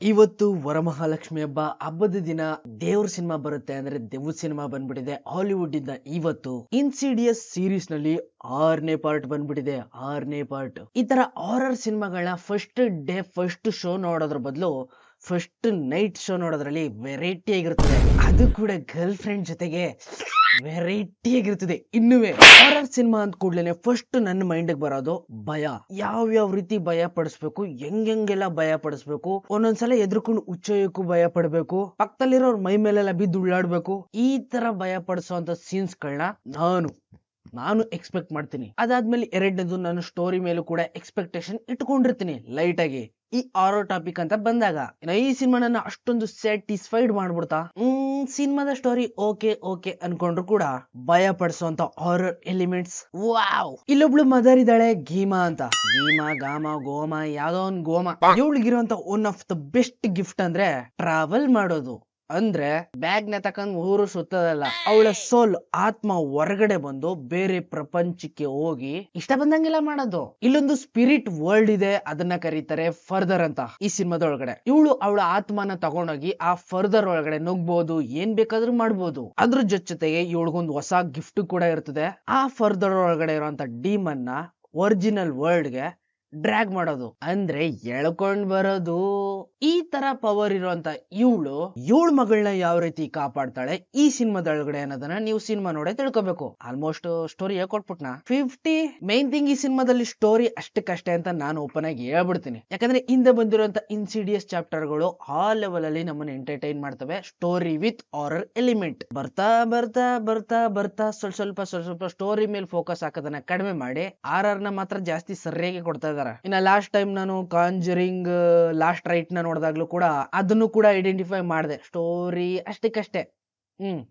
ಇವತ್ತು ವರಮಹಾಲಕ್ಷ್ಮಿ ಹಬ್ಬದ ದಿನ ದೇವ್ರ ಸಿನಿಮಾ ಬರುತ್ತೆ ಅಂದ್ರೆ ದೆವ್ವ ಸಿನಿಮಾ ಬಂದ್ಬಿಟ್ಟಿದೆ ಹಾಲಿವುಡ್ ಇಂದ. ಇವತ್ತು ಇನ್ಸಿಡಿಯಸ್ ಸೀರೀಸ್ ನಲ್ಲಿ 6ನೇ ಪಾರ್ಟ್ ಬಂದ್ಬಿಟ್ಟಿದೆ. 6ನೇ ಪಾರ್ಟ್. ಈ ತರ ಹಾರರ್ ಸಿನಿಮಾಗಳನ್ನ ಫಸ್ಟ್ ಡೇ ಫಸ್ಟ್ ಶೋ ನೋಡೋದ್ರ ಬದಲು ಫಸ್ಟ್ ನೈಟ್ ಶೋ ನೋಡೋದ್ರಲ್ಲಿ ವೆರೈಟಿ ಆಗಿರ್ತದೆ. ಅದು ಕೂಡ ಗರ್ಲ್ ಫ್ರೆಂಡ್ ಜೊತೆಗೆ ವೆರೈಟಿ ಆಗಿರ್ತದೆ. ಇನ್ನುವೆ ಹಾರರ್ ಸಿನಿಮಾ ಅಂತ ಕೂಡ್ಲೇನೆ ಫಸ್ಟ್ ನನ್ನ ಮೈಂಡ್ ಬರೋದು ಭಯ. ಯಾವ ರೀತಿ ಭಯ ಪಡಿಸ್ಬೇಕು, ಹೆಂಗೆಲ್ಲ ಭಯ ಪಡಿಸ್ಬೇಕು, ಒಂದೊಂದ್ಸಲ ಎದ್ರುಕೊಂಡು ಉಚ್ಚೋಯಕ್ಕೂ ಭಯ ಪಡ್ಬೇಕು, ಪಕ್ಕದಲ್ಲಿರೋರ್ ಮೈ ಮೇಲೆಲ್ಲ ಬಿದ್ದು ಉಳ್ಳಾಡ್ಬೇಕು. ಈ ತರ ಭಯ ಪಡಿಸುವಂತ ಸೀನ್ಸ್ ಗಳನ್ನ ನಾನು ಎಕ್ಸ್ಪೆಕ್ಟ್ ಮಾಡ್ತೀನಿ. ಅದಾದ್ಮೇಲೆ ಎರಡನೇದು ನಾನು ಸ್ಟೋರಿ ಮೇಲೂ ಕೂಡ ಎಕ್ಸ್ಪೆಕ್ಟೇಷನ್ ಇಟ್ಕೊಂಡಿರ್ತೀನಿ ಲೈಟ್ ಆಗಿ. ಈ ಹಾರರ್ ಟಾಪಿಕ್ ಅಂತ ಬಂದಾಗ ಈ ಸಿನಿಮಾ ನನ್ನ ಅಷ್ಟೊಂದು ಸ್ಯಾಟಿಸ್ಫೈಡ್ ಮಾಡ್ಬಿಡ್ತಾ. ಸಿನಿಮಾದ ಸ್ಟೋರಿ ಓಕೆ ಅನ್ಕೊಂಡ್ರು ಕೂಡ ಭಯ ಪಡಿಸುವಂತ ಹಾರರ್ ಎಲಿಮೆಂಟ್ಸ್. ವಾವ್. ಇಲ್ಲೊಬ್ಳು ಮದರ್ ಇದ್ದಾಳೆ, ಗೀಮಾ ಅಂತ. ಗೀಮಾ ಗಾಮ ಗೋಮ ಯಾವ್ದೋ ಒಂದ್ ಗೋಮ. ಇವಳಿಗಿರುವಂತ one of the best gift ಅಂದ್ರೆ ಟ್ರಾವೆಲ್ ಮಾಡೋದು. ಅಂದ್ರೆ ಬ್ಯಾಗ್ ನ ತಕೊಂಡ್ ಊರು ಸುತ್ತದಲ್ಲ, ಅವಳ ಸೋಲ್ ಆತ್ಮ ಹೊರಗಡೆ ಬಂದು ಬೇರೆ ಪ್ರಪಂಚಕ್ಕೆ ಹೋಗಿ ಇಷ್ಟ ಬಂದಂಗೆಲ್ಲ ಮಾಡೋದು. ಇಲ್ಲೊಂದು ಸ್ಪಿರಿಟ್ ವರ್ಲ್ಡ್ ಇದೆ, ಅದನ್ನ ಕರೀತಾರೆ ಫರ್ದರ್ ಅಂತ. ಈ ಸಿನಿಮಾದೊಳಗಡೆ ಇವಳು ಅವಳ ಆತ್ಮನ ತಗೊಂಡೋಗಿ ಆ ಫರ್ದರ್ ಒಳಗಡೆ ನುಗ್ಬಹುದು, ಏನ್ ಬೇಕಾದ್ರೂ ಮಾಡ್ಬೋದು. ಅದ್ರ ಜೊತೆಗೆ ಇವಳಿಗೊಂದು ಹೊಸ ಗಿಫ್ಟ್ ಕೂಡ ಇರ್ತದೆ. ಆ ಫರ್ದರ್ ಒಳಗಡೆ ಇರುವಂತ ಡೀಮನ್ ನ ಒರಿಜಿನಲ್ ವರ್ಲ್ಡ್ ಗೆ ಡ್ರ್ಯಾಗ್ ಮಾಡೋದು, ಅಂದ್ರೆ ಎಳ್ಕೊಂಡ್ ಬರೋದು. ಈ ತರ ಪವರ್ ಇರುವಂತ ಇವಳ ಮಗಳನ್ನ ಯಾವ ರೀತಿ ಕಾಪಾಡ್ತಾಳೆ ಈ ಸಿನಿಮಾದೊಳಗಡೆ ಅನ್ನೋದನ್ನ ನೀವು ಸಿನಿಮಾ ನೋಡೇ ತಿಳ್ಕೊಬೇಕು. ಆಲ್ಮೋಸ್ಟ್ ಸ್ಟೋರಿ ಹೇಳ್ಕೊಟ್ಬಿಟ್ನ 50 ಮೈನ್ ಥಿಂಗ್. ಈ ಸಿನಿಮಾದಲ್ಲಿ ಸ್ಟೋರಿ ಅಷ್ಟಕ್ಕಷ್ಟೇ ಅಂತ ನಾನು ಓಪನ್ ಆಗಿ ಹೇಳ್ಬಿಡ್ತೀನಿ. ಯಾಕಂದ್ರೆ ಹಿಂದೆ ಬಂದಿರುವಂತ ಇನ್ಸಿಡಿಯಸ್ ಚಾಪ್ಟರ್ ಗಳು ಆ ಲೆವೆಲ್ ಅಲ್ಲಿ ನಮ್ಮನ್ನ ಎಂಟರ್ಟೈನ್ ಮಾಡ್ತವೆ. Story with horror element. ಬರ್ತಾ ಬರ್ತಾ ಬರ್ತಾ ಬರ್ತಾ ಸ್ವಲ್ಪ ಸ್ಟೋರಿ ಮೇಲೆ ಫೋಕಸ್ ಹಾಕೋದನ್ನ ಕಡಿಮೆ ಮಾಡಿ ಹಾರರ್ ನ ಮಾತ್ರ ಜಾಸ್ತಿ ಸರಿಯಾಗಿ ಕೊಡ್ತಾ ಇದ್ದಾರೆ. ಇನ್ನ ಲಾಸ್ಟ್ ಟೈಮ್ ನಾನು ಕಾಂಜರಿಂಗ್ ಲಾಸ್ಟ್ ರೈಟ್ ನ ನೋಡಿದಾಗ್ಲೂ ಕೂಡ ಅದನ್ನು ಕೂಡ ಐಡೆಂಟಿಫೈ ಮಾಡಿದೆ. ಸ್ಟೋರಿ ಅಷ್ಟಕ್ಕಷ್ಟೇ.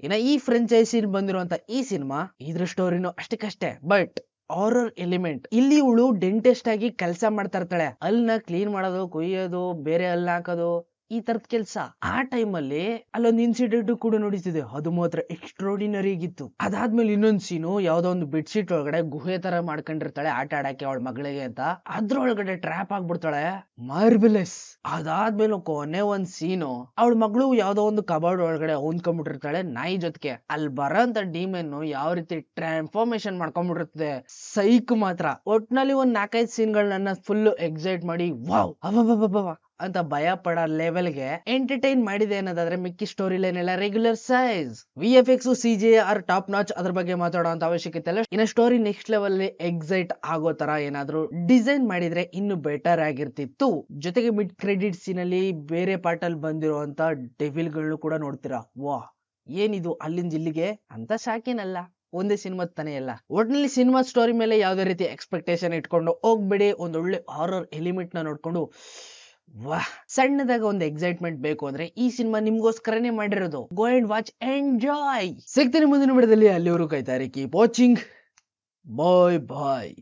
ಇನ್ನ ಈ ಫ್ರೆಂಚೈಸಿ ಬಂದಿರುವಂತ ಈ ಸಿನಿಮಾ ಇದ್ರ ಸ್ಟೋರಿನೂ ಅಷ್ಟಕ್ಕಷ್ಟೇ. ಬಟ್ ಹಾರರ್ ಎಲಿಮೆಂಟ್ ಇಲ್ಲಿ ಇವಳು ಡೆಂಟಿಸ್ಟ್ ಆಗಿ ಕೆಲಸ ಮಾಡ್ತಾ ಇರ್ತಾಳೆ. ಅಲ್ನ ಕ್ಲೀನ್ ಮಾಡೋದು, ಕುಯ್ಯೋದು, ಬೇರೆ ಹಲ್ನ ಹಾಕೋದು, ಈ ತರದ ಕೆಲ್ಸ. ಆ ಟೈಮ್ ಅಲ್ಲಿ ಅಲ್ಲೊಂದು ಇನ್ಸಿಡೆಂಟ್ ಕೂಡ ನೋಡಿತಿದೆ, ಅದು ಮಾತ್ರ ಎಕ್ಸ್ಟ್ರಾರ್ಡಿನರಿ ಆಗಿತ್ತು. ಅದಾದ್ಮೇಲೆ ಇನ್ನೊಂದ್ ಸೀನು ಯಾವ್ದೋ ಒಂದು ಬೆಡ್ಶೀಟ್ ಒಳಗಡೆ ಗುಹೆ ತರ ಮಾಡ್ಕೊಂಡಿರ್ತಾಳೆ ಆಟ ಆಡಕ್ಕೆ ಅವಳ ಮಗಳಿಗೆ ಅಂತ. ಅದ್ರೊಳಗಡೆ ಟ್ರ್ಯಾಪ್ ಆಗ್ಬಿಡ್ತಾಳೆ. ಮಾರ್ವೆಲಸ್. ಅದಾದ್ಮೇಲೆ ಕೊನೆ ಒಂದ್ ಸೀನು ಅವಳ ಮಗಳು ಯಾವ್ದೋ ಒಂದು ಕಬಾರ್ಡ್ ಒಳಗಡೆ ಹೊಂದ್ಕೊಂಡ್ಬಿಟ್ಟಿರ್ತಾಳೆ ನಾಯಿ ಜೊತೆಗೆ. ಅಲ್ಲಿ ಬರೋಂತ ಡಿಮೆನ್ ಯಾವ ರೀತಿ ಟ್ರಾನ್ಸ್ಫಾರ್ಮೇಶನ್ ಮಾಡ್ಕೊಂಡ್ಬಿಟ್ಟಿರ್ತದೆ, ಸೈಕ್ ಮಾತ್ರ. ಒಟ್ನಲ್ಲಿ ಒಂದ್ 4-5 ಸೀನ್ಗಳನ್ನ ಫುಲ್ ಎಕ್ಸೈಟ್ ಮಾಡಿ ವಾವ್ ಅಬ್ಬಬ್ಬಬ್ಬ ಅಂತ ಭಯ ಪಡೋ ಲೆವೆಲ್ಗೆ ಎಂಟರ್ಟೈನ್ ಮಾಡಿದೆ ಅನ್ನೋದಾದ್ರೆ ಮಿಕ್ಕಿ ಸ್ಟೋರಿ ಲೈನ್ ಎಲ್ಲ regular size. VFX CGI are top notch. ಅದ್ರ ಬಗ್ಗೆ ಮಾತಾಡೋ ಅವಶ್ಯಕತೆ ಇಲ್ಲ. ಇನ್ನ ಸ್ಟೋರಿ ನೆಕ್ಸ್ಟ್ ಲೆವೆಲ್ ಎಕ್ಸೈಟ್ ಆಗೋ ತರ ಏನಾದ್ರು ಡಿಸೈನ್ ಮಾಡಿದ್ರೆ ಇನ್ನು ಬೆಟರ್ ಆಗಿರ್ತಿತ್ತು. ಜೊತೆಗೆ ಮಿಡ್ ಕ್ರೆಡಿಟ್ ಸೀನ್ ಅಲ್ಲಿ ಬೇರೆ ಪಾರ್ಟ್ ಅಲ್ಲಿ ಬಂದಿರುವಂತ ಡೆವಿಲ್ ಗಳನ್ನು ಕೂಡ ನೋಡ್ತೀರಾ. ವಾ ಏನಿದು ಅಲ್ಲಿಂದ ಇಲ್ಲಿಗೆ ಅಂತ ಶಾಕೇನಲ್ಲ, ಒಂದೇ ಸಿನಿಮಾ ತಾನೇ ಎಲ್ಲ. ಒಟ್ನಲ್ಲಿ ಸಿನಿಮಾ ಸ್ಟೋರಿ ಮೇಲೆ ಯಾವ್ದೇ ರೀತಿ ಎಕ್ಸ್ಪೆಕ್ಟೇಷನ್ ಇಟ್ಕೊಂಡು ಹೋಗ್ಬೇಡಿ. ಒಂದೊಳ್ಳೆ ಹಾರರ್ ಎಲಿಮೆಂಟ್ ನ ನೋಡ್ಕೊಂಡು ವಾಹ್, ಸಣ್ಣದಾಗ ಒಂದು ಎಕ್ಸೈಟ್ಮೆಂಟ್ ಬೇಕು ಅಂದ್ರೆ ಈ ಸಿನಿಮಾ ನಿಮ್ಗೋಸ್ಕರನೇ ಮಾಡಿರೋದು. Go and watch, enjoy. ಸಿಗ್ತೀನಿ ಮುಂದಿನ ವಿಡಿಯೋದಲ್ಲಿ. ಅಲ್ಲಿವರೆಗೂ ಕಾಯ್ತಾರೆ. Keep watching. ಬಾಯ್.